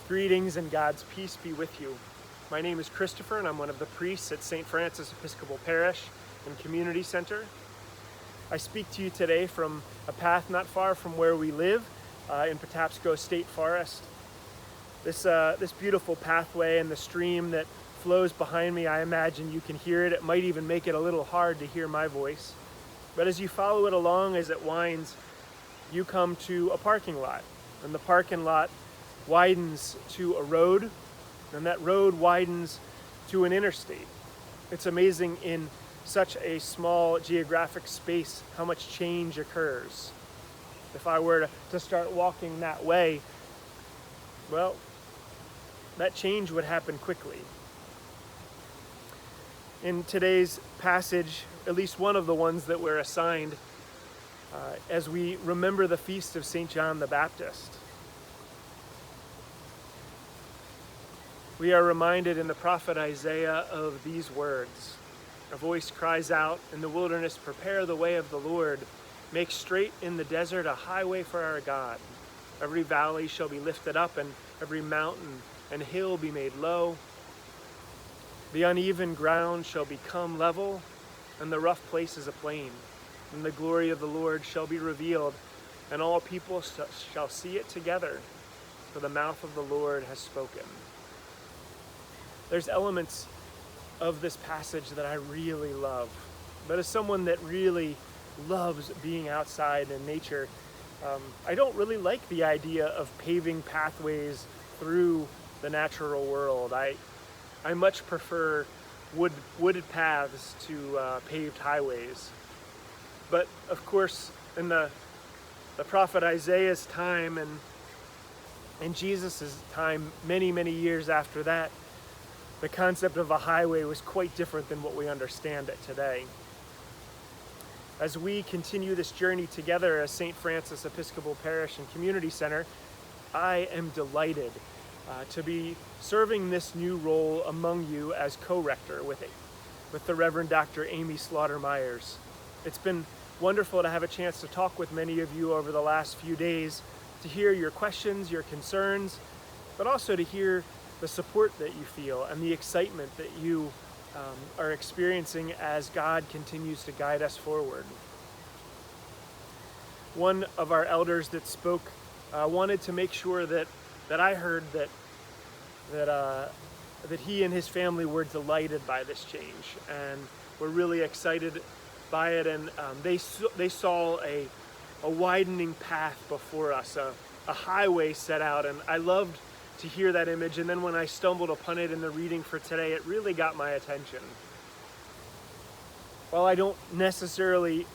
Greetings and God's peace be with you. My name is Kristofer and I'm one of the priests at St. Francis Episcopal Parish and Community Center. I speak to you today from a path not far from where we live in Patapsco State Forest. This beautiful pathway and the stream that flows behind me, I imagine you can hear it. It might even make it a little hard to hear my voice. But as you follow it along, as it winds, you come to a parking lot. And the parking lot widens to a road, and that road widens to an interstate. It's amazing in such a small geographic space how much change occurs. If I were to start walking that way, well, that change would happen quickly. In today's passage, at least one of the ones that we're assigned, as we remember the feast of St. John the Baptist, we are reminded in the prophet Isaiah of these words. A voice cries out in the wilderness, "Prepare the way of the Lord. Make straight in the desert a highway for our God. Every valley shall be lifted up, and every mountain and hill be made low. The uneven ground shall become level, and the rough places a plain. And the glory of the Lord shall be revealed, and all people shall see it together, for the mouth of the Lord has spoken." There's elements of this passage that I really love. But as someone that really loves being outside in nature, I don't really like the idea of paving pathways through the natural world. I much prefer wooded paths to paved highways. But of course, in the prophet Isaiah's time and Jesus' time, many, many years after that, the concept of a highway was quite different than what we understand it today. As we continue this journey together as St. Francis Episcopal Parish and Community Center, I am delighted to be serving this new role among you as Co-Rector with the Reverend Dr. Amy Slaughter-Myers. It's been wonderful to have a chance to talk with many of you over the last few days, to hear your questions, your concerns, but also to hear the support that you feel and the excitement that you are experiencing as God continues to guide us forward. One of our elders that spoke wanted to make sure that I heard that he and his family were delighted by this change and were really excited by it, and they saw a widening path before us, a highway set out, and I loved to hear that image. And then when I stumbled upon it in the reading for today, it really got my attention. While I don't necessarily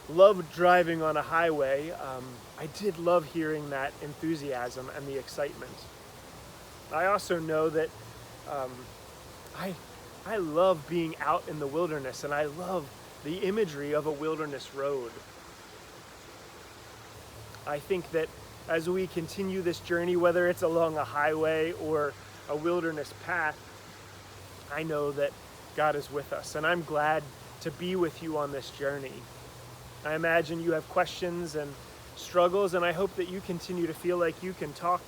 love driving on a highway, I did love hearing that enthusiasm and the excitement. I also know that I love being out in the wilderness, and I love the imagery of a wilderness road. I think that as we continue this journey, whether it's along a highway or a wilderness path, I know that God is with us, and I'm glad to be with you on this journey. I imagine you have questions and struggles, and I hope that you continue to feel like you can talk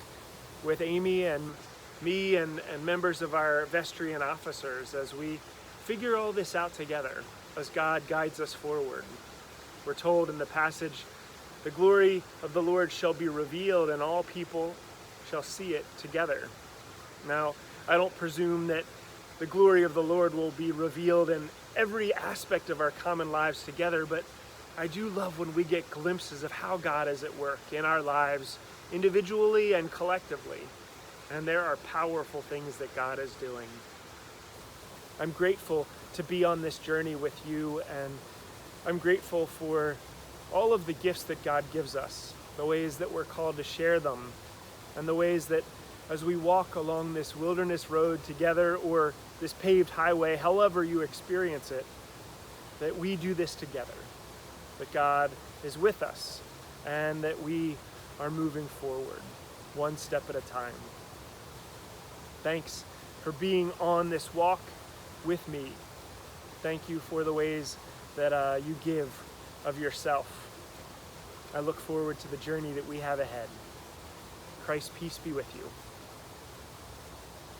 with Amy and me and members of our Vestry and officers as we figure all this out together as God guides us forward. We're told in the passage, "The glory of the Lord shall be revealed, and all people shall see it together." Now, I don't presume that the glory of the Lord will be revealed in every aspect of our common lives together, but I do love when we get glimpses of how God is at work in our lives, individually and collectively. And there are powerful things that God is doing. I'm grateful to be on this journey with you, and I'm grateful for all of the gifts that God gives us, the ways that we're called to share them, and the ways that as we walk along this wilderness road together, or this paved highway, however you experience it, that we do this together, that God is with us, and that we are moving forward, one step at a time. Thanks for being on this walk with me. Thank you for the ways that you give of yourself. I look forward to the journey that we have ahead. Christ's peace be with you.